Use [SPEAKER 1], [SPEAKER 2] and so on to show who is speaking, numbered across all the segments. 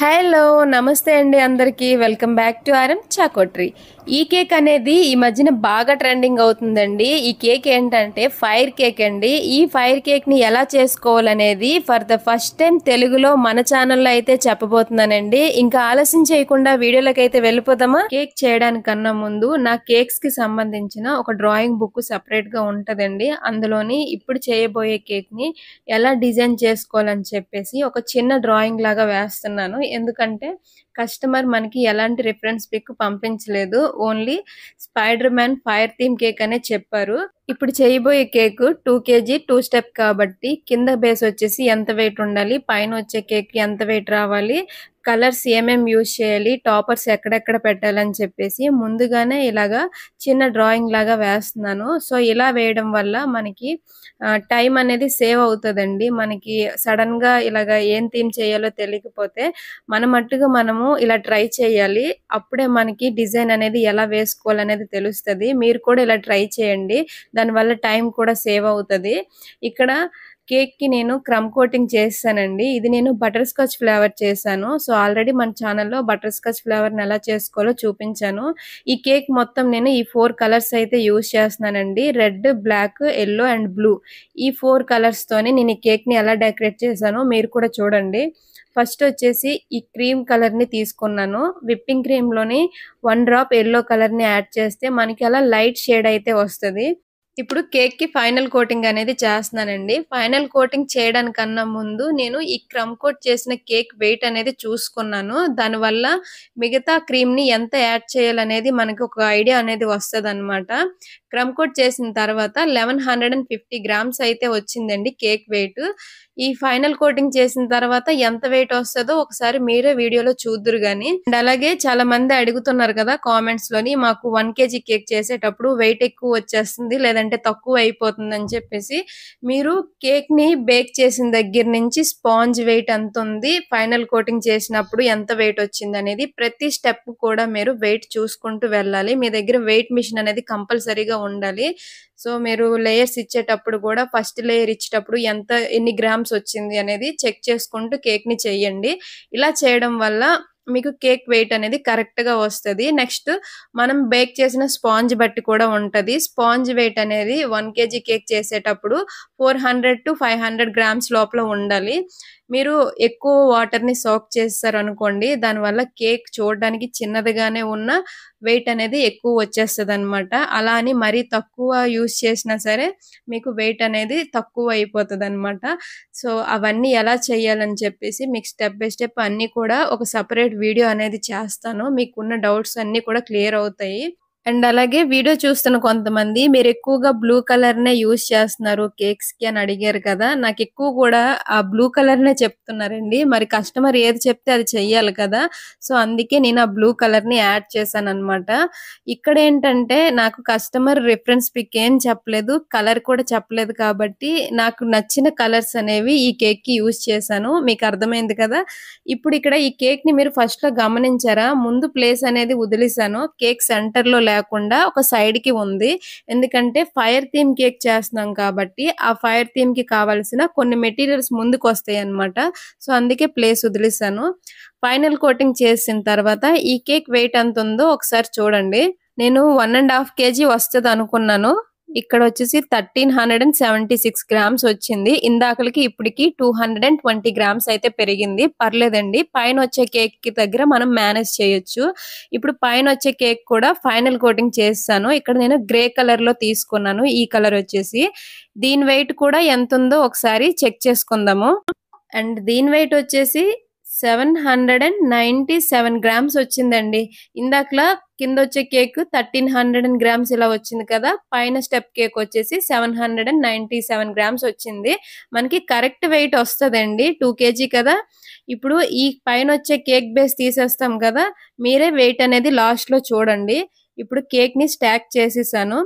[SPEAKER 1] Hello! నమస్తే అండి అందరికీ. వెల్కమ్ బ్యాక్ టు ఆర్ఎం చాకోట్రీ. ఈ కేక్ అనేది ఈ మధ్యన బాగా ట్రెండింగ్ అవుతుందండి. ఈ కేక్ ఏంటంటే ఫైర్ కేక్ అండి. ఈ ఫైర్ కేక్‌ని ఎలా చేసుకోవాలనేది ఫర్ ద ఫస్ట్ టైం తెలుగులో మన ఛానల్‌లో అయితే చెప్పబోతున్నానండి. ఇంకా ఆలస్యం చేయకుండా వీడియోలోకైతే వెళ్ళిపోదామా? కేక్ చేయడానికన్నా ముందు నా కేక్స్‌కి సంబంధించిన ఒక డ్రాయింగ్ బుక్ సెపరేట్‌గా ఉంటదండి. అందులోని ఇప్పుడు చేయబోయే కేక్‌ని ఎలా డిజైన్ చేసుకోవాలని చెప్పేసి ఒక చిన్న డ్రాయింగ్ లాగా వేస్తున్నాను. ఎందుకంటే కస్టమర్ మనకి ఎలాంటి రిఫరెన్స్ పిక్ పంపించలేదు. Only spider man fire theme cake అనే చెప్పారు. ఇప్పుడు చేయబోయే కేక్ 2 కేజీ 2 స్టెప్ కాబట్టి కింద బేస్ వచ్చేసి ఎంత వెయిట్ ఉండాలి, పైన వచ్చే కేక్ ఎంత వెయిట్ రావాలి, కలర్స్ ఏమేం యూజ్ చేయాలి, టాపర్స్ ఎక్కడెక్కడ పెట్టాలని చెప్పేసి ముందుగానే ఇలాగా చిన్న డ్రాయింగ్ లాగా వేస్తున్నాను. సో ఇలా వేయడం వల్ల మనకి టైం అనేది సేవ్ అవుతదండి. మనకి సడన్‌గా ఇలాగ ఏం థీమ్ చేయాలో తెలియకపోతే మన మట్టుగా మనము ఇలా ట్రై చేయాలి. అప్పుడే మనకి డిజైన్ అనేది ఎలా వేసుకోవాలనేది తెలుస్తది. మీరు కూడా ఇలా ట్రై చేయండి. దానివల్ల టైం కూడా సేవ్ అవుతది. ఇక్కడ కేక్‌కి నేను క్రమ్ కోటింగ్ చేసేసానండి. ఇది నేను బటర్ స్కాచ్ ఫ్లేవర్ చేశాను. సో, ఆల్రెడీ మన ఛానెల్‌లో బటర్ స్కాచ్ ఫ్లేవర్‌ని ఎలా చేసుకోవాలో చూపించాను. ఈ కేక్ మొత్తం నేను ఈ 4 కలర్స్ అయితే యూజ్ చేస్తున్నానండి. Red, black, yellow and blue. ఈ 4 కలర్స్‌తోని నేను ఈ కేక్‌ని ఎలా డెకరేట్ చేశానో మీరు కూడా చూడండి. ఫస్ట్ వచ్చేసి ఈ క్రీమ్ కలర్‌ని తీసుకున్నాను. విప్పింగ్ క్రీమ్‌లోని 1 డ్రాప్ యెల్లో కలర్‌ని యాడ్ చేస్తే మనకి అలా లైట్ షేడ్ అయితే వస్తది. ఇప్పుడు కేక్‌కి ఫైనల్ కోటింగ్ అనేది చేస్తున్నానండి. ఫైనల్ కోటింగ్ చేయడానికన్నా ముందు నేను ఈ క్రమ్ కోట్ చేసిన కేక్ వెయిట్ అనేది చూసుకున్నాను. దానివల్ల మిగతా క్రీమ్‌ని ఎంత యాడ్ చేయాలనేది మనకు ఒక ఐడియా అనేది వస్తదనమాట. క్రమ్ కోట్ చేసిన తర్వాత 1150 గ్రామ్స్ అయితే వచ్చిందండి కేక్ వెయిట్. ఈ ఫైనల్ కోటింగ్ చేసిన తర్వాత ఎంత వెయిట్ వస్తదో ఒకసారి మీరే వీడియోలో చూద్దురు గాని. అండ్ అలాగే చాలా మంది అడుగుతున్నారు కదా కామెంట్స్‌లోని మాకు 1 కేజీ కేక్ చేసేటప్పుడు వెయిట్ ఎక్కువ వచ్చేస్తుంది లేదంటే తక్కువ అయిపోతుందని చెప్పేసి. మీరు కేక్‌ని బేక్ చేసిన దగ్గర నుంచి స్పాంజ్ వెయిట్ ఎంతుంది, ఫైనల్ కోటింగ్ చేసినప్పుడు ఎంత వెయిట్ వచ్చిందనేది ప్రతి స్టెప్ కూడా మీరు వెయిట్ చూసుకుంటూ వెళ్ళాలి. మీ దగ్గర వెయిట్ మిషన్ అనేది కంపల్సరీగా ఉండాలి. సో, మీరు లేయర్స్ ఇచ్చేటప్పుడు కూడా ఫస్ట్ లేయర్ ఇచ్చేటప్పుడు ఎన్ని గ్రామ్స్ వచ్చింది అనేది చెక్ చేసుకుంటూ కేక్‌ని చేయండి. ఇలా చేయడం వల్ల మీకు కేక్ వెయిట్ అనేది కరెక్ట్‌గా వస్తది. నెక్స్ట్ మనం బేక్ చేసిన స్పాంజ్ బట్టి కూడా ఉంటది. స్పాంజ్ వెయిట్ అనేది 1 కేజీ కేక్ చేసేటప్పుడు 400-500 గ్రామ్స్ లోపల ఉండాలి. మీరు ఎక్కువ వాటర్‌ని సోక్ చేసేసారనుకోండి దానివల్ల కేక్ చూడడానికి చిన్నదిగానే ఉన్న వెయిట్ అనేది ఎక్కువ వచ్చేస్తదనమాట. అలా అని మరీ తక్కువ యూజ్ చేసినా సరే మీకు వెయిట్ అనేది తక్కువ అయిపోతదనమాట. సో, అవన్నీ ఎలా చేయాలని చెప్పేసి మీకు స్టెప్ బై స్టెప్ అన్నీ కూడా ఒక సెపరేట్ వీడియో అనేది చేస్తాను. మీకున్న డౌట్స్ అన్నీ కూడా క్లియర్ అవుతాయి. అండ్ అలాగే వీడియో చూస్తున్న కొంతమంది మీరెక్కువగా బ్లూ కలర్‌నే యూజ్ చేస్తున్నారు కేక్స్‌కి అని అడిగారు కదా! నాకెక్కువ కూడా ఆ బ్లూ కలర్‌నే చెప్తున్నారండి. మరి కస్టమర్ ఏది చెప్తే అది చెయ్యాలి కదా! సో, అందుకే నేను ఆ బ్లూ కలర్‌ని యాడ్ చేశాననమాట. ఇక్కడేంటంటే నాకు కస్టమర్ రిఫరెన్స్ పిక్ ఏం చెప్పలేదు. కలర్ కూడా చెప్పలేదు కాబట్టి నాకు నచ్చిన కలర్స్ అనేవి ఈ కేక్‌కి యూజ్ చేశాను. మీకు అర్థమైంది కదా! ఇప్పుడు ఇక్కడ ఈ కేక్‌ని మీరు ఫస్ట్‌లో గమనించారా? ముందు ప్లేస్ అనేది వదిలేసాను. కేక్ సెంటర్‌లో లేకుండా ఒక సైడ్‌కి ఉంది. ఎందుకంటే ఫైర్ థీమ్ కేక్ చేస్తున్నాం కాబట్టి ఆ ఫైర్ థీమ్‌కి కావాల్సిన కొన్ని మెటీరియల్స్ ముందుకొస్తాయన్నమాట. సో, అందుకే ప్లేస్ వదిలేసాను. ఫైనల్ కోటింగ్ చేసిన తర్వాత ఈ కేక్ వెయిట్ ఎంతుందో ఒకసారి చూడండి. నేను 1 ½ కేజీ వస్తదనుకున్నాను. ఇక్కడొచ్చేసి 1376 గ్రామ్స్ వచ్చింది. ఇందాకలకి ఇప్పటికి 220 గ్రామ్స్ అయితే పెరిగింది. పర్లేదండి. పైనొచ్చే కేక్‌కి దగ్గర మనం మేనేజ్ చేయొచ్చు. ఇప్పుడు పైనొచ్చే కేక్ కూడా ఫైనల్ కోటింగ్ చేసేసాను. ఇక్కడ నేను గ్రే కలర్‌లో తీసుకున్నాను. ఈ కలర్ వచ్చేసి. దీని వెయిట్ కూడా ఎంతుందో ఒకసారి చెక్ చేసుకుందాము. అండ్ దీని వెయిట్ వచ్చేసి 797 గ్రామ్స్ వచ్చిందండి. ఇందాకలా కిందొచ్చే కేక్ 1300 గ్రామ్స్ ఇలా వచ్చింది కదా! పైన స్టెప్ కేక్ వచ్చేసి 797 గ్రామ్స్ వచ్చింది. మనకి కరెక్ట్ వెయిట్ వస్తదండి. 2 కేజీ కదా! ఇప్పుడు ఈ పైనొచ్చే కేక్ బేస్ తీసేస్తాం కదా! మీరే వెయిట్ అనేది లాస్ట్‌లో చూడండి. ఇప్పుడు కేక్‌ని స్టాక్ చేసేసాను.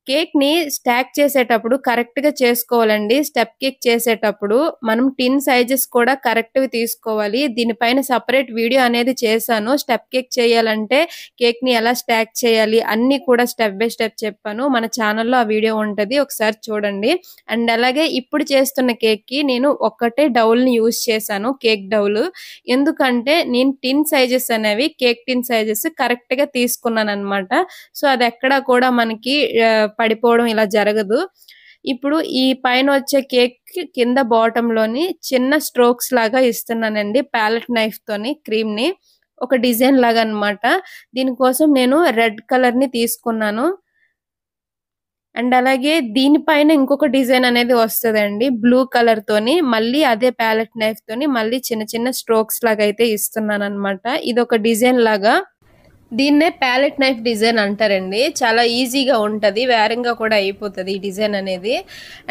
[SPEAKER 1] కేక్ ని స్టాక్ చేసేటప్పుడు కరెక్ట్ గా చేసుకోవాలండి. స్టెప్ కేక్ చేసేటప్పుడు మనం టిన్ సైజెస్ కూడా కరెక్ట్ గా తీసుకోవాలి. దీనిపైన సెపరేట్ వీడియో అనేది చేశాను. స్టెప్ కేక్ చేయాలంటే కేక్ ని ఎలా స్టాక్ చేయాలి అన్ని కూడా స్టెప్ బై స్టెప్ చెప్పాను. మన ఛానల్లో ఆ వీడియో ఉంటది, ఒకసారి చూడండి. అండ్ అలాగే ఇప్పుడు చేస్తున్న కేక్ కి నేను ఒక్కటే డౌల్ ని యూజ్ చేశాను, కేక్ డౌల్. ఎందుకంటే నేను టిన్ సైజెస్ అనేవి కేక్ టిన్ సైజెస్ కరెక్ట్ గా తీసుకున్నాను అనమాట. సో అది ఎక్కడా కూడా మనకి పడిపోవడం ఇలా జరగదు. ఇప్పుడు ఈ పైన వచ్చే కేక్ కింద బాటమ్ లోని చిన్న స్ట్రోక్స్ లాగా ఇస్తున్నానండి ప్యాలెట్ నైఫ్ తోని క్రీమ్ ని, ఒక డిజైన్ లాగా అన్నమాట. దీనికోసం నేను రెడ్ కలర్ ని తీసుకున్నాను. అండ్ అలాగే దీనిపైన ఇంకొక డిజైన్ అనేది వస్తదండి బ్లూ కలర్ తోని. మళ్ళీ అదే ప్యాలెట్ నైఫ్ తోని మళ్ళీ చిన్న చిన్న స్ట్రోక్స్ లాగా అయితే ఇస్తున్నాను అనమాట. ఇది ఒక డిజైన్ లాగా. దీన్నే ప్యాలెట్ నైఫ్ డిజైన్ అంటారండి. చాలా ఈజీగా ఉంటది, వేరంగా కూడా అయిపోతుంది ఈ డిజైన్ అనేది.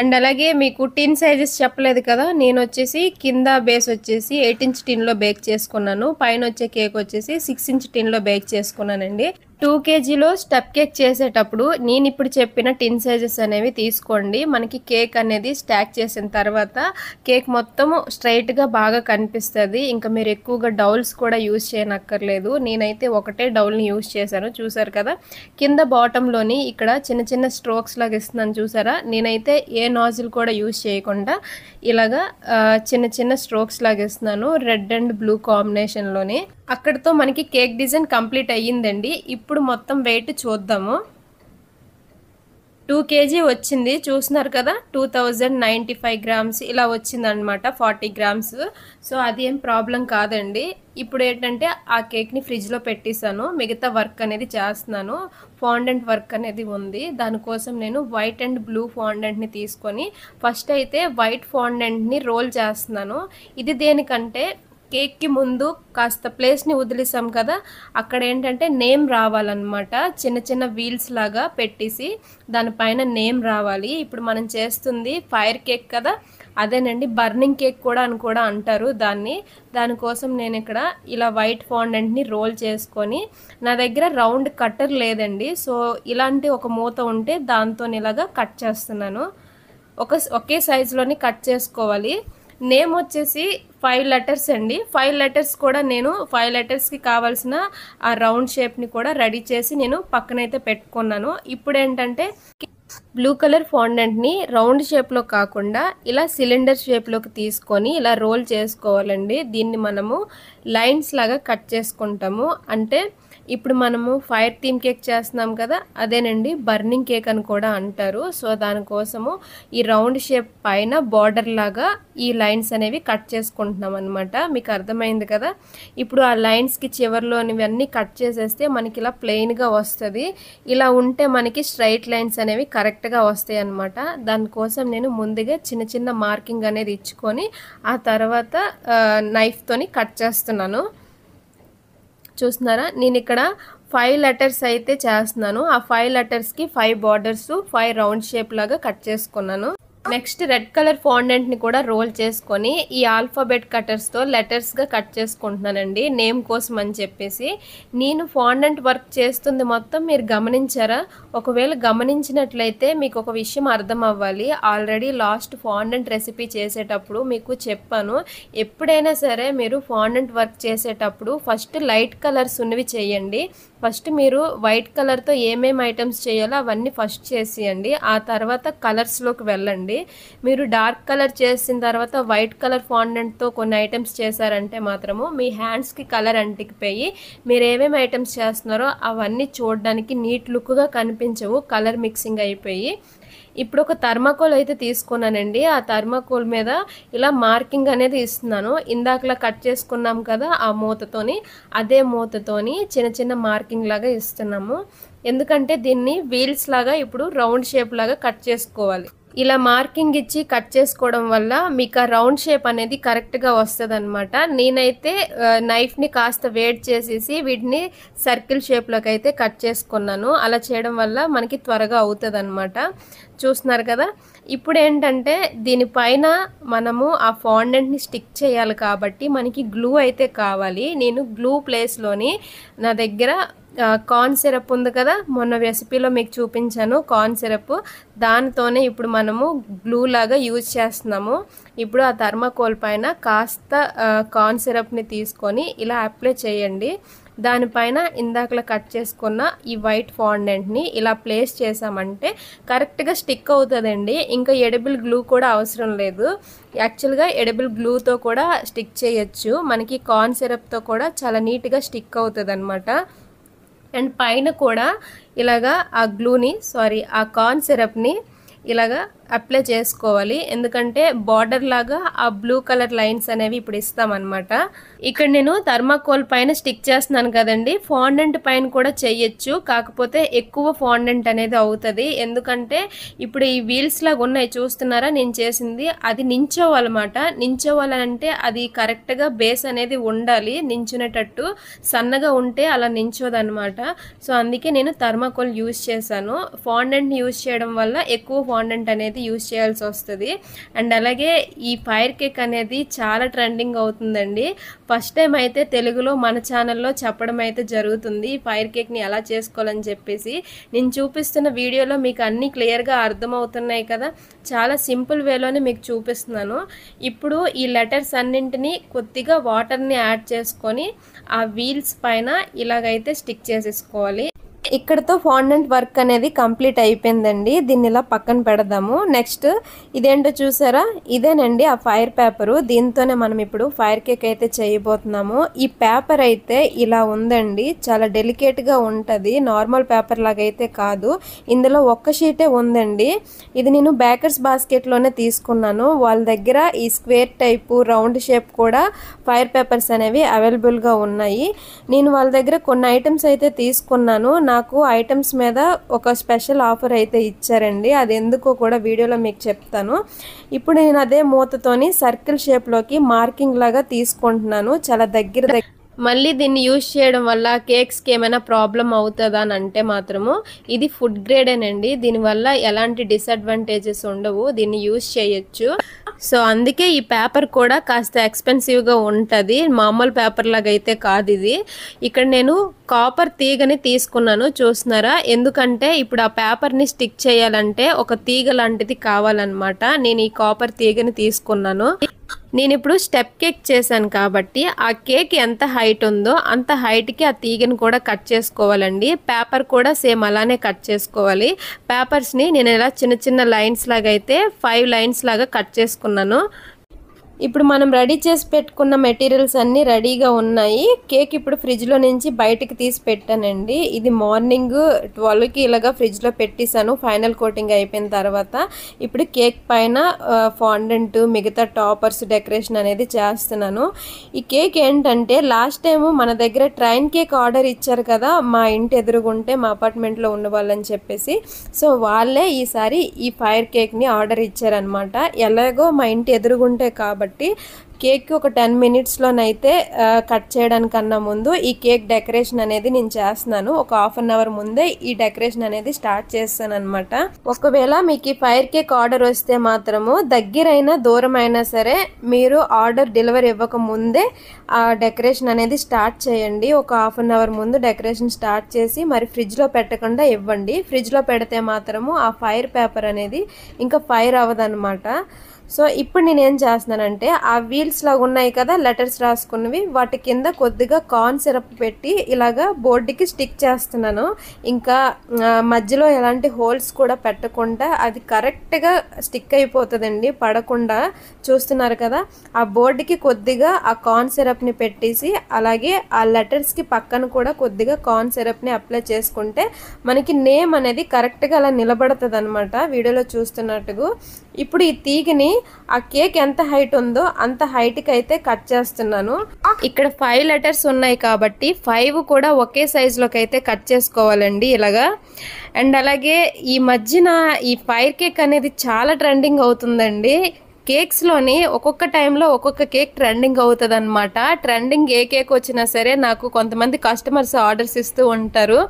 [SPEAKER 1] అండ్ అలాగే మీకు టిన్ సైజెస్ చెప్పలేదు కదా, నేను వచ్చేసి కింద బేస్ వచ్చేసి 8 ఇంచ్ టిన్ లో బేక్ చేసుకున్నాను, పైన వచ్చే కేక్ వచ్చేసి 6 ఇంచ్ టిన్ లో బేక్ చేసుకున్నానండి. 2 kgలో స్టెప్ కేక్ చేసేటప్పుడు నేను ఇప్పుడు చెప్పిన టిన్ సైజెస్ అనేవి తీసుకోండి. మనకి కేక్ అనేది స్టాక్ చేసిన తర్వాత కేక్ మొత్తం స్ట్రైట్ గా బాగా కనిపిస్తుంది. ఇంకా మీరు ఎక్కువగా డౌల్స్ కూడా యూజ్ చేయనక్కర్లేదు. నేనైతే ఒకటే డౌల్ ని యూజ్ చేశాను, చూసారు కదా. కింద బాటమ్ లోని ఇక్కడ చిన్న చిన్న స్ట్రోక్స్ లాగా ఇస్తున్నాను చూసారా. నేనైతే ఏ నాజిల్ కూడా యూజ్ చేయకుండా ఇలాగా చిన్న చిన్న స్ట్రోక్స్ లాగా ఇస్తున్నాను, రెడ్ అండ్ బ్లూ కాంబినేషన్ లోని. అక్కడతో మనకి కేక్ డిజైన్ కంప్లీట్ అయ్యిందండి. ఇప్పుడు మొత్తం వెయిట్ చూద్దాము. 2 kg వచ్చింది, చూస్తున్నారు కదా. 2095 grams ఇలా వచ్చింది అనమాట, 40 grams. సో అది ఏం ప్రాబ్లం కాదండి. ఇప్పుడు ఏంటంటే ఆ కేక్ని ఫ్రిడ్జ్లో పెట్టేశాను, మిగతా వర్క్ అనేది చేస్తున్నాను. ఫాండెంట్ వర్క్ అనేది ఉంది, దానికోసం నేను వైట్ అండ్ బ్లూ ఫాండెంట్ని తీసుకొని ఫస్ట్ అయితే వైట్ ఫాండెంట్ని రోల్ చేస్తున్నాను. ఇది దేనికంటే కేక్ కి ముందు కాస్త ప్లేస్ ని వదిలేసాం కదా, అక్కడ ఏంటంటే నేమ్ రావాలన్నమాట. చిన్న చిన్న వీల్స్ లాగా పెట్టేసి దానిపైన నేమ్ రావాలి. ఇప్పుడు మనం చేస్తుంది ఫైర్ కేక్ కదా, అదేనండి బర్నింగ్ కేక్ కూడా అని కూడా అంటారు దాన్ని. దానికోసం నేను ఇక్కడ ఇలా వైట్ ఫాండెంట్ని రోల్ చేసుకొని, నా దగ్గర రౌండ్ కట్టర్ లేదండి, సో ఇలాంటి ఒక మూత ఉంటే దాంతో ఇలాగా కట్ చేస్తున్నాను. ఒకే సైజులోని కట్ చేసుకోవాలి. నేమ్ వచ్చేసి 5 letters అండి. 5 letters కూడా నేను 5 lettersకి కావాల్సిన ఆ రౌండ్ షేప్ని కూడా రెడీ చేసి నేను పక్కనైతే పెట్టుకున్నాను. ఇప్పుడు ఏంటంటే బ్లూ కలర్ ఫాండెంట్ని రౌండ్ షేప్లో కాకుండా ఇలా సిలిండర్ షేప్లోకి తీసుకొని ఇలా రోల్ చేసుకోవాలండి. దీన్ని మనము లైన్స్ లాగా కట్ చేసుకుంటాము. అంటే ఇప్పుడు మనము ఫైర్ థీమ్ కేక్ చేస్తున్నాం కదా, అదేనండి బర్నింగ్ కేక్ అని కూడా అంటారు. సో దానికోసము ఈ రౌండ్ షేప్ పైన బార్డర్ లాగా ఈ లైన్స్ అనేవి కట్ చేసుకుంటున్నాం అనమాట. మీకు అర్థమైంది కదా. ఇప్పుడు ఆ లైన్స్కి చివరిలోనివన్నీ కట్ చేసేస్తే మనకి ఇలా ప్లెయిన్గా వస్తుంది. ఇలా ఉంటే మనకి స్ట్రైట్ లైన్స్ అనేవి కరెక్ట్గా వస్తాయి అనమాట. దానికోసం నేను ముందుగా చిన్న చిన్న మార్కింగ్ అనేది ఇచ్చుకొని ఆ తర్వాత నైఫ్తోని కట్ చేస్తున్నాను. చూస్తున్నారా, నేను ఇక్కడ 5 letters అయితే చేస్తున్నాను. ఆ 5 lettersకి 5 borders 5 రౌండ్ షేప్ లాగా కట్ చేసుకున్నాను. నెక్స్ట్ రెడ్ కలర్ ఫాండెంట్ ని కూడా రోల్ చేసుకొని ఈ ఆల్ఫాబెట్ కటర్స్ తో లెటర్స్ గా కట్ చేసుకుంటున్నానండి, నేమ్ కోసం అని చెప్పేసి. నేను ఫాండెంట్ వర్క్ చేస్తుంది మొత్తం మీరు గమనించారా? ఒకవేళ గమనించినట్లయితే మీకు ఒక విషయం అర్థం అవ్వాలి. ఆల్రెడీ లాస్ట్ ఫాండెంట్ రెసిపీ చేసేటప్పుడు మీకు చెప్పాను, ఎప్పుడైనా సరే మీరు ఫాండెంట్ వర్క్ చేసేటప్పుడు ఫస్ట్ లైట్ కలర్స్ ఉన్నవి చేయండి. ఫస్ట్ మీరు వైట్ కలర్తో ఏమేమి ఐటమ్స్ చేయాలో అవన్నీ ఫస్ట్ చేసేయండి, ఆ తర్వాత కలర్స్లోకి వెళ్ళండి. మీరు డార్క్ కలర్ చేసిన తర్వాత వైట్ కలర్ ఫాండెంట్తో కొన్ని ఐటమ్స్ చేశారంటే మాత్రము మీ హ్యాండ్స్కి కలర్ అంటికిపోయి మీరు ఏమేమి ఐటమ్స్ చేస్తున్నారో అవన్నీ చూడడానికి నీట్ లుక్గా కనిపించవు, కలర్ మిక్సింగ్ అయిపోయి. ఇప్పుడు ఒక థర్మాకోల్ అయితే తీసుకున్నానండి, ఆ థర్మాకోల్ మీద ఇలా మార్కింగ్ అనేది ఇస్తున్నాను. ఇందాకలా కట్ చేసుకున్నాం కదా ఆ మూతతోని, అదే మూతతోని చిన్న చిన్న మార్కింగ్ లాగా ఇస్తున్నాము. ఎందుకంటే దీన్ని వీల్స్ లాగా ఇప్పుడు రౌండ్ షేప్ లాగా కట్ చేసుకోవాలి. ఇలా మార్కింగ్ ఇచ్చి కట్ చేసుకోవడం వల్ల మీకు ఆ రౌండ్ షేప్ అనేది కరెక్ట్గా వస్తుంది అనమాట. నేనైతే నైఫ్ని కాస్త వేడి చేసేసి వీటిని సర్కిల్ షేప్లోకి అయితే కట్ చేసుకున్నాను. అలా చేయడం వల్ల మనకి త్వరగా అవుతుంది అనమాట. చూస్తున్నారు కదా. ఇప్పుడు ఏంటంటే దీనిపైన మనము ఆ ఫాండెంట్ని స్టిక్ చేయాలి కాబట్టి మనకి గ్లూ అయితే కావాలి. నేను గ్లూ ప్లేస్లోని నా దగ్గర కార్న్ సిరప్ ఉంది కదా, మొన్న రెసిపీలో మీకు చూపించాను కార్న్ సిరప్, దానితోనే ఇప్పుడు మనము గ్లూ లాగా యూజ్ చేస్తున్నాము. ఇప్పుడు ఆ థర్మాకోల్ పైన కాస్త కార్న్ సిరప్ని తీసుకొని ఇలా అప్లై చేయండి. దానిపైన ఇందాకలా కట్ చేసుకున్న ఈ వైట్ ఫాండెంట్ని ఇలా ప్లేస్ చేసామంటే కరెక్ట్గా స్టిక్ అవుతుందండి. ఇంకా ఎడిబుల్ గ్లూ కూడా అవసరం లేదు. యాక్చువల్గా ఎడిబుల్ గ్లూతో కూడా స్టిక్ చేయొచ్చు. మనకి కార్న్ సిరప్తో కూడా చాలా నీట్గా స్టిక్ అవుతుంది అనమాట. అండ్ పైన కూడా ఇలాగా ఆ కార్న్ సిరప్ని ఇలాగా అప్లై చేసుకోవాలి. ఎందుకంటే బార్డర్ లాగా ఆ బ్లూ కలర్ లైన్స్ అనేవి ఇప్పుడు ఇస్తామన్నమాట. ఇక్కడ నేను థర్మాకోల్ పైన స్టిక్ చేస్తున్నాను కదండి, ఫాండెంట్ పైన కూడా చెయ్యొచ్చు. కాకపోతే ఎక్కువ ఫాండెంట్ అనేది అవుతుంది. ఎందుకంటే ఇప్పుడు ఈ వీల్స్ లాగా ఉన్నాయి చూస్తున్నారా నేను చేసింది, అది నించోవాలన్నమాట. నించోవాలంటే అది కరెక్ట్గా బేస్ అనేది ఉండాలి, నించునేటట్టు. సన్నగా ఉంటే అలా నించోదన్నమాట. సో అందుకే నేను థర్మాకోల్ యూజ్ చేశాను. ఫాండెంట్ని యూజ్ చేయడం వల్ల ఎక్కువ ఫాండెంట్ అనేది యూజ్ చేయాల్సి వస్తుంది. అండ్ అలాగే ఈ ఫైర్ కేక్ అనేది చాలా ట్రెండింగ్ అవుతుందండి. ఫస్ట్ టైం అయితే తెలుగులో మన ఛానల్లో చెప్పడం అయితే జరుగుతుంది ఫైర్ కేక్ని ఎలా చేసుకోవాలని చెప్పేసి. నేను చూపిస్తున్న వీడియోలో మీకు అన్నీ క్లియర్గా అర్థమవుతున్నాయి కదా, చాలా సింపుల్ వేలోనే మీకు చూపిస్తున్నాను. ఇప్పుడు ఈ లెటర్స్ అన్నింటినీ కొద్దిగా వాటర్ని యాడ్ చేసుకొని ఆ వీల్స్ పైన ఇలాగైతే స్టిక్ చేసేసుకోవాలి. ఇక్కడతో ఫాండెంట్ వర్క్ అనేది కంప్లీట్ అయిపోయిందండి. దీన్ని ఇలా పక్కన పెడదాము. నెక్స్ట్ ఇదేంటో చూసారా, ఇదేనండి ఆ ఫైర్ పేపరు. దీంతోనే మనం ఇప్పుడు ఫైర్ కేక్ అయితే చేయబోతున్నాము. ఈ పేపర్ అయితే ఇలా ఉందండి, చాలా డెలికేట్గా ఉంటుంది, నార్మల్ పేపర్ లాగా అయితే కాదు. ఇందులో ఒక్క షీటే ఉందండి. ఇది నేను బేకర్స్ బాస్కెట్లోనే తీసుకున్నాను. వాళ్ళ దగ్గర ఈ స్క్వేర్ టైపు రౌండ్ షేప్ కూడా ఫైర్ పేపర్స్ అనేవి అవైలబుల్గా ఉన్నాయి. నేను వాళ్ళ దగ్గర కొన్ని ఐటమ్స్ అయితే తీసుకున్నాను. నాకు ఐటమ్స్ మీద ఒక స్పెషల్ ఆఫర్ అయితే ఇచ్చారండి, అది ఎందుకో కూడా వీడియోలో మీకు చెప్తాను. ఇప్పుడు నేను అదే మూతతోని సర్కిల్ షేప్లోకి మార్కింగ్ లాగా తీసుకుంటున్నాను, చాలా దగ్గర. మళ్ళీ దీన్ని యూజ్ చేయడం వల్ల కేక్స్కి ఏమైనా ప్రాబ్లం అవుతుందా అని అంటే మాత్రము ఇది ఫుడ్ గ్రేడేనండి. దీనివల్ల ఎలాంటి డిసడ్వాంటేజెస్ ఉండవు, దీన్ని యూజ్ చేయొచ్చు. సో అందుకే ఈ పేపర్ కూడా కాస్త ఎక్స్పెన్సివ్గా ఉంటుంది, మామూలు పేపర్ లాగా అయితే కాదు ఇది. ఇక్కడ నేను కాపర్ తీగని తీసుకున్నాను చూస్తున్నారా, ఎందుకంటే ఇప్పుడు ఆ పేపర్ని స్టిక్ చేయాలంటే ఒక తీగ లాంటిది కావాలన్నమాట. నేను ఈ కాపర్ తీగని తీసుకున్నాను. నేను ఇప్పుడు స్టెప్ కేక్ చేశాను కాబట్టి ఆ కేక్ ఎంత హైట్ ఉందో అంత హైట్కి ఆ తీగను కూడా కట్ చేసుకోవాలండి. పేపర్ కూడా సేమ్ అలానే కట్ చేసుకోవాలి. పేపర్స్ని నేను ఇలా చిన్న చిన్న లైన్స్ లాగా అయితే 5 లైన్స్ లాగా కట్ చేసుకున్నాను. ఇప్పుడు మనం రెడీ చేసి పెట్టుకున్న మెటీరియల్స్ అన్నీ రెడీగా ఉన్నాయి. కేక్ ఇప్పుడు ఫ్రిడ్జ్లో నుంచి బయటకు తీసి పెట్టానండి. ఇది మార్నింగ్ 12కి ఇలాగా ఫ్రిడ్జ్లో పెట్టేశాను ఫైనల్ కోటింగ్ అయిపోయిన తర్వాత. ఇప్పుడు కేక్ పైన ఫాండెంట్ మిగతా టాపర్స్ డెకరేషన్ అనేది చేస్తున్నాను. ఈ కేక్ ఏంటంటే లాస్ట్ టైము మన దగ్గర ట్రైన్ కేక్ ఆర్డర్ ఇచ్చారు కదా, మా ఇంటి ఎదురుగుంటే మా అపార్ట్మెంట్లో ఉన్న వాళ్ళని చెప్పేసి. సో వాళ్ళే ఈసారి ఈ ఫైర్ కేక్ని ఆర్డర్ ఇచ్చారనమాట. ఎలాగో మా ఇంటి ఎదురుగుంటే కాబట్టి కేక్ ఒక 10 మినిట్స్లోనైతే కట్ చేయడానికన్నా ముందు ఈ కేక్ డెకరేషన్ అనేది నేను చేస్తున్నాను. ఒక హాఫ్ అన్ అవర్ ముందే ఈ డెకరేషన్ అనేది స్టార్ట్ చేస్తాను అనమాట. ఒకవేళ మీకు ఈ ఫైర్ కేక్ ఆర్డర్ వస్తే మాత్రము దగ్గరైనా దూరమైనా సరే మీరు ఆర్డర్ డెలివరీ ఇవ్వక ముందే ఆ డెకరేషన్ అనేది స్టార్ట్ చేయండి. ఒక హాఫ్ అన్ అవర్ ముందు డెకరేషన్ స్టార్ట్ చేసి మరి ఫ్రిడ్జ్లో పెట్టకుండా ఇవ్వండి. ఫ్రిడ్జ్లో పెడితే మాత్రము ఆ ఫైర్ పేపర్ అనేది ఇంకా ఫైర్ అవ్వదన్నమాట. సో ఇప్పుడు నేను ఏం చేస్తున్నానంటే ఆ వీల్స్ లాగా ఉన్నాయి కదా లెటర్స్ రాసుకున్నవి, వాటి కింద కొద్దిగా కార్న్ సిరప్ పెట్టి ఇలాగా బోర్డుకి స్టిక్ చేస్తున్నాను. ఇంకా మధ్యలో ఎలాంటి హోల్స్ కూడా పెట్టకుండా అది కరెక్ట్గా స్టిక్ అయిపోతుందండి, పడకుండా. చూస్తున్నారు కదా, ఆ బోర్డుకి కొద్దిగా ఆ కార్న్ సిరప్ని పెట్టేసి అలాగే ఆ లెటర్స్కి పక్కన కూడా కొద్దిగా కార్న్ సిరప్ని అప్లై చేసుకుంటే మనకి నేమ్ అనేది కరెక్ట్గా అలా నిలబడుతుంది అనమాట, వీడియోలో చూస్తున్నట్టుగా. ఇప్పుడు ఈ తీగని ఆ కేక్ ఎంత హైట్ ఉందో అంత హైట్కి అయితే కట్ చేస్తున్నాను. ఇక్కడ 5 లెటర్స్ ఉన్నాయి కాబట్టి 5 కూడా ఒకే సైజులోకి అయితే కట్ చేసుకోవాలండి ఇలాగా. అండ్ అలాగే ఈ మధ్యన ఈ ఫైర్ కేక్ అనేది చాలా ట్రెండింగ్ అవుతుందండి. కేక్స్లోని ఒక్కొక్క టైంలో ఒక్కొక్క కేక్ ట్రెండింగ్ అవుతుంది అనమాట. ట్రెండింగ్ ఏ కేక్ వచ్చినా సరే నాకు కొంతమంది కస్టమర్స్ ఆర్డర్స్ ఇస్తూ ఉంటారు.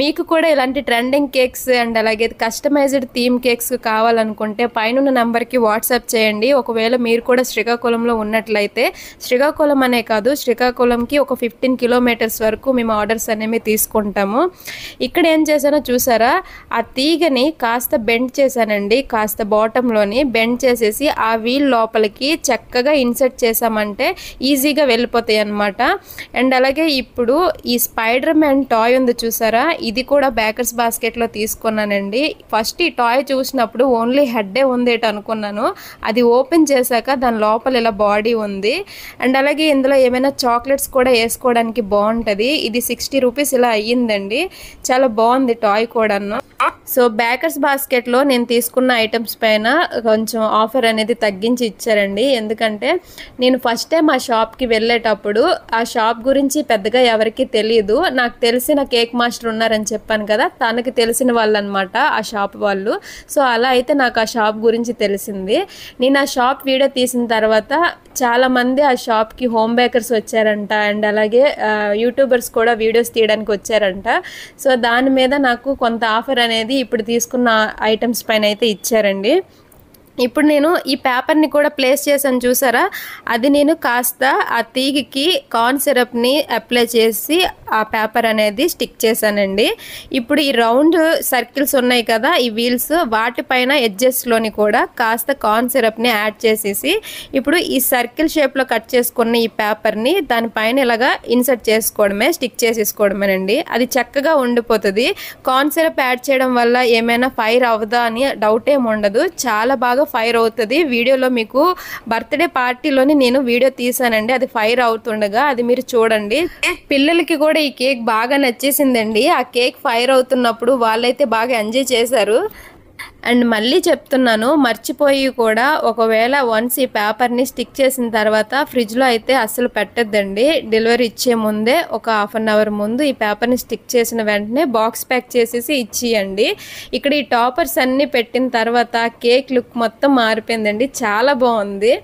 [SPEAKER 1] మీకు కూడా ఇలాంటి ట్రెండింగ్ కేక్స్ అండ్ అలాగే కస్టమైజ్డ్ థీమ్ కేక్స్ కావాలనుకుంటే పైన నెంబర్కి వాట్సాప్ చేయండి. ఒకవేళ మీరు కూడా శ్రీకాకుళంలో ఉన్నట్లయితే, శ్రీకాకుళం అనే కాదు, శ్రీకాకుళంకి ఒక 15 కిలోమీటర్స్ వరకు మేము ఆర్డర్స్ అనేవి తీసుకుంటాము. ఇక్కడ ఏం చేశానో చూసారా, ఆ తీగని కాస్త బెండ్ చేశానండి. కాస్త బాటంలోని బెండ్ చేసేసి ఆ వీల్ లోపలికి చక్కగా ఇన్సర్ట్ చేసామంటే ఈజీగా వెళ్ళిపోతాయి అన్నమాట. అండ్ అలాగే ఇప్పుడు ఈ స్పైడర్ మ్యాన్ టాయ్ ఉంది చూసారా, ఇది కూడా బేకర్స్ బాస్కెట్లో తీసుకున్నానండి. ఫస్ట్ ఈ టాయ్ చూసినప్పుడు ఓన్లీ హెడ్డే ఉందేట అనుకున్నాను. అది ఓపెన్ చేశాక దాని లోపల ఇలా బాడీ ఉంది. అండ్ అలాగే ఇందులో ఏమైనా చాక్లెట్స్ కూడా వేసుకోవడానికి బాగుంటుంది. ఇది 60 రూపీస్ ఇలా అయ్యిందండి. చాలా బాగుంది టాయ్ కూడాను. సో బేకర్స్ బాస్కెట్లో నేను తీసుకున్న ఐటమ్స్ పైన కొంచెం ఆఫర్ అనేది తగ్గించి ఇచ్చారండి. ఎందుకంటే నేను ఫస్ట్ టైం ఆ షాప్కి వెళ్ళేటప్పుడు ఆ షాప్ గురించి పెద్దగా ఎవరికి తెలియదు. నాకు తెలిసిన కేక్ మాస్టర్ ఉన్నారని చెప్పాను కదా, తనకి తెలిసిన వాళ్ళు అనమాట ఆ షాప్ వాళ్ళు. సో అలా అయితే నాకు ఆ షాప్ గురించి తెలిసింది. నేను ఆ షాప్ వీడియో తీసిన తర్వాత చాలామంది ఆ షాప్కి హోమ్ బేకర్స్ వచ్చారంట. అండ్ అలాగే యూట్యూబర్స్ కూడా వీడియోస్ తీయడానికి వచ్చారంట. సో దాని మీద నాకు కొంత ఆఫర్ అనేది ఇప్పుడు తీసుకున్న ఐటమ్స్ పైన అయితే ఇచ్చారండి. ఇప్పుడు నేను ఈ పేపర్ని కూడా ప్లేస్ చేశాను చూసారా, అది నేను కాస్త ఆ తీగికి కార్న్ సిరప్ని అప్లై చేసి ఆ పేపర్ అనేది స్టిక్ చేశానండి. ఇప్పుడు ఈ రౌండ్ సర్కిల్స్ ఉన్నాయి కదా ఈ వీల్స్, వాటిపైన ఎడ్జెస్లోని కూడా కాస్త కార్న్ సిరప్ని యాడ్ చేసేసి ఇప్పుడు ఈ సర్కిల్ షేప్లో కట్ చేసుకున్న ఈ పేపర్ని దానిపైన ఇలాగా ఇన్సర్ట్ చేసుకోవడమే, స్టిక్ చేసేసుకోవడమేనండి. అది చక్కగా ఉండిపోతుంది. కార్న్ సిరప్ యాడ్ చేయడం వల్ల ఏమైనా ఫైర్ అవ్వదా అని డౌట్ ఏమి ఉండదు, చాలా బాగా ఫైర్ అవుతుంది. వీడియోలో మీకు బర్త్డే పార్టీలోని నేను వీడియో తీసానండి, అది ఫైర్ అవుతుండగా అది మీరు చూడండి. పిల్లలకి కూడా ఈ కేక్ బాగా నచ్చేసిందండి. ఆ కేక్ ఫైర్ అవుతున్నప్పుడు వాళ్ళైతే బాగా ఎంజాయ్ చేశారు. అండ్ మళ్ళీ చెప్తున్నాను, మర్చిపోయి కూడా ఒకవేళ వన్స్ ఈ పేపర్ని స్టిక్ చేసిన తర్వాత ఫ్రిడ్జ్లో అయితే అస్సలు పెట్టద్దండి. డెలివరీ ఇచ్చే ముందే ఒక ½ అన్ అవర్ ముందు ఈ పేపర్ని స్టిక్ చేసిన వెంటనే బాక్స్ ప్యాక్ చేసేసి ఇచ్చేయండి. ఇక్కడ ఈ టాపర్స్ అన్నీ పెట్టిన తర్వాత కేక్ లుక్ మొత్తం మారిపోయిందండి, చాలా బాగుంది.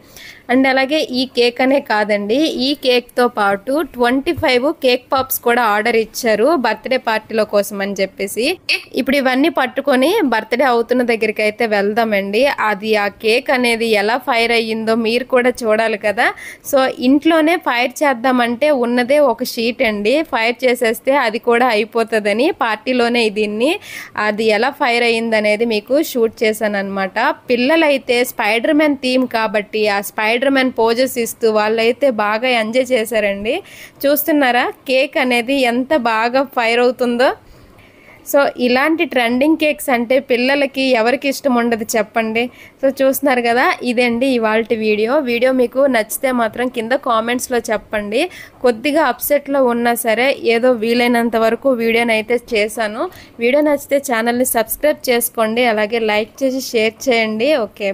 [SPEAKER 1] అండ్ అలాగే ఈ కేక్ అనే కాదండి, ఈ కేక్తో పాటు 25 కేక్ పాప్స్ కూడా ఆర్డర్ ఇచ్చారు బర్త్డే పార్టీలో కోసం అని చెప్పేసి. ఇప్పుడు ఇవన్నీ పట్టుకొని బర్త్డే అవుతున్న దగ్గరికి అయితే వెళ్దామండి. అది ఆ కేక్ అనేది ఎలా ఫైర్ అయ్యిందో మీరు కూడా చూడాలి కదా. సో ఇంట్లోనే ఫైర్ చేద్దామంటే ఉన్నదే ఒక షీట్ అండి, ఫైర్ చేసేస్తే అది కూడా అయిపోతుందని పార్టీలోనే దీన్ని అది ఎలా ఫైర్ అయ్యింది అనేది మీకు షూట్ చేశాను అనమాట. పిల్లలైతే స్పైడర్ మ్యాన్ థీమ్ కాబట్టి ఆ స్పైడర్ మ్యాన్ పోజెస్ ఇస్తూ వాళ్ళైతే బాగా ఎంజాయ్ చేశారండి. చూస్తున్నారా కేక్ అనేది ఎంత బాగా ఫైర్ అవుతుందో. సో ఇలాంటి ట్రెండింగ్ కేక్స్ అంటే పిల్లలకి ఎవరికి ఇష్టం ఉండదు చెప్పండి. సో చూస్తున్నారు కదా, ఇదండి ఇవాల్టి వీడియో మీకు నచ్చితే మాత్రం కింద కామెంట్స్లో చెప్పండి. కొద్దిగా అప్సెట్లో ఉన్నా సరే ఏదో వీలైనంత వరకు వీడియోని అయితే చేశాను. వీడియో నచ్చితే ఛానల్ని సబ్స్క్రైబ్ చేసుకోండి, అలాగే లైక్ చేసి షేర్ చేయండి. ఓకే.